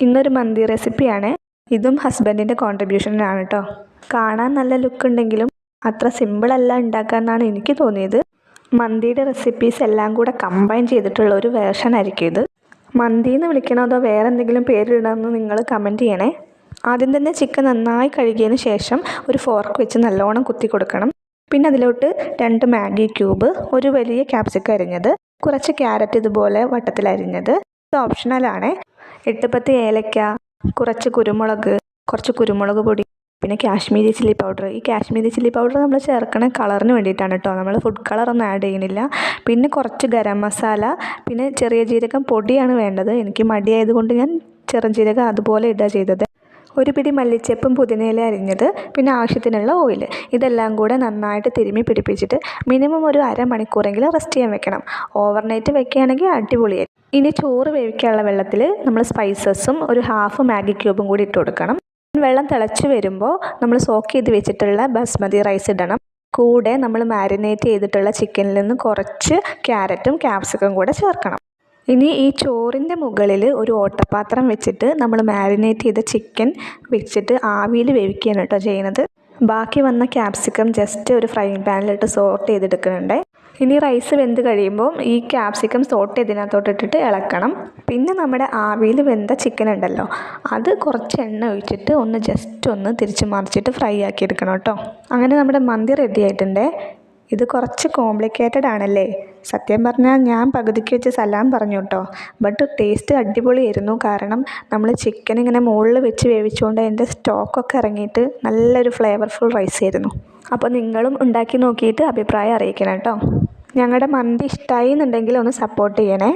ഇന്നൊരു മന്തി റെസിപ്പിയാണ്. ഇതും ഹസ്ബൻഡിൻ്റെ കോൺട്രിബ്യൂഷനാണ് കേട്ടോ. കാണാൻ നല്ല ലുക്ക് ഉണ്ടെങ്കിലും അത്ര സിമ്പിളല്ല ഉണ്ടാക്കാമെന്നാണ് എനിക്ക് തോന്നിയത്. മന്തിയുടെ റെസിപ്പീസ് എല്ലാം കൂടെ കമ്പൈൻ ചെയ്തിട്ടുള്ള ഒരു വേർഷനായിരിക്കും ഇത്. മന്തി എന്ന് വിളിക്കണോ അതോ വേറെ എന്തെങ്കിലും പേരിടണമെന്ന് നിങ്ങൾ കമൻറ്റ് ചെയ്യണേ. ആദ്യം തന്നെ ചിക്കൻ നന്നായി കഴുകിയതിന് ശേഷം ഒരു ഫോർക്ക് വെച്ച് നല്ലോണം കുത്തി കൊടുക്കണം. പിന്നെ അതിലോട്ട് 2 മാഗി ക്യൂബ്, ഒരു വലിയ ക്യാപ്സിക്കം അരിഞ്ഞത്, കുറച്ച് ക്യാരറ്റ് ഇതുപോലെ വട്ടത്തിൽ അരിഞ്ഞത്. ഇത് ഓപ്ഷണലാണ്. 8-10 ഏലക്ക, കുറച്ച് കുരുമുളക്, കുറച്ച് കുരുമുളക് പൊടി, പിന്നെ കാശ്മീരി ചില്ലി പൗഡർ. ഈ കാശ്മീരി ചില്ലി പൗഡർ നമ്മൾ ചേർക്കണ കളറിന് വേണ്ടിയിട്ടാണ് കേട്ടോ. നമ്മൾ ഫുഡ് കളറൊന്നും ആഡ് ചെയ്യുന്നില്ല. പിന്നെ കുറച്ച് ഗരം മസാല, പിന്നെ ചെറിയ ജീരകം പൊടിയാണ് വേണ്ടത്. എനിക്ക് മടിയായതുകൊണ്ട് ഞാൻ ചെറിയ ജീരകം അതുപോലെ ഇടുക ചെയ്തത്. ഒരു പിടി മല്ലിച്ചപ്പും പുതിനയില അരിഞ്ഞത്, പിന്നെ ആവശ്യത്തിനുള്ള ഓയിൽ. ഇതെല്ലാം കൂടെ നന്നായിട്ട് തിരുമ്മി പിടിപ്പിച്ചിട്ട് മിനിമം ഒരു അരമണിക്കൂറെങ്കിലും റെസ്റ്റ് ചെയ്യാൻ വെക്കണം. ഓവർനൈറ്റ് വെക്കുകയാണെങ്കിൽ അടിപൊളിയായി. ഇനി ചോറ് വേവിക്കാനുള്ള വെള്ളത്തിൽ നമ്മൾ സ്പൈസസും ഒരു ഹാഫ് മാഗി ക്യൂബും കൂടി ഇട്ട് കൊടുക്കണം. വെള്ളം തിളച്ച് വരുമ്പോൾ നമ്മൾ സോക്ക് ചെയ്ത് വെച്ചിട്ടുള്ള ബസ്മതി റൈസ് ഇടണം. കൂടെ നമ്മൾ മാരിനേറ്റ് ചെയ്തിട്ടുള്ള ചിക്കനിൽ നിന്ന് കുറച്ച് ക്യാരറ്റും ക്യാപ്സിക്കം കൂടെ ചേർക്കണം. ഇനി ഈ ചോറിൻ്റെ മുകളിൽ ഒരു ഓട്ടപാത്രം വെച്ചിട്ട് നമ്മൾ മാരിനേറ്റ് ചെയ്ത ചിക്കൻ വെച്ചിട്ട് ആവിയിൽ വേവിക്കുകയാണ് കേട്ടോ ചെയ്യുന്നത്. ബാക്കി വന്ന ക്യാപ്സിക്കം ജസ്റ്റ് ഒരു ഫ്രൈങ് പാനിലിട്ട് സോട്ട് ചെയ്തെടുക്കുന്നുണ്ട്. ഇനി റൈസ് വെന്ത് കഴിയുമ്പോൾ ഈ ക്യാപ്സിക്കം സോട്ട് ചെയ്തതിനകത്തോട്ടിട്ടിട്ട് ഇളക്കണം. പിന്നെ നമ്മുടെ ആവിയിൽ വെന്ത ചിക്കൻ ഉണ്ടല്ലോ, അത് കുറച്ച് എണ്ണ ഒഴിച്ചിട്ട് ജസ്റ്റ് ഒന്ന് തിരിച്ച് മറിച്ചിട്ട് ഫ്രൈ ആക്കി എടുക്കണം കേട്ടോ. അങ്ങനെ നമ്മുടെ മന്തി റെഡി ആയിട്ടുണ്ട്. ഇത് കുറച്ച് കോംപ്ലിക്കേറ്റഡ് ആണല്ലേ? സത്യം പറഞ്ഞാൽ ഞാൻ പകുതിക്ക് വെച്ച് സലാം പറഞ്ഞു കേട്ടോ. ബട്ട് ടേസ്റ്റ് അടിപൊളിയായിരുന്നു. കാരണം നമ്മൾ ചിക്കൻ ഇങ്ങനെ മുകളിൽ വെച്ച് വേവിച്ചുകൊണ്ട് അതിൻ്റെ സ്റ്റോക്കൊക്കെ ഇറങ്ങിയിട്ട് നല്ലൊരു ഫ്ലേവർഫുൾ റൈസ് ആയിരുന്നു. അപ്പോൾ നിങ്ങളും ഉണ്ടാക്കി നോക്കിയിട്ട് അഭിപ്രായം അറിയിക്കണം കേട്ടോ. ഞങ്ങളുടെ മന്തി ഇഷ്ടമായി എന്നുണ്ടെങ്കിൽ ഒന്ന് സപ്പോർട്ട് ചെയ്യണേ.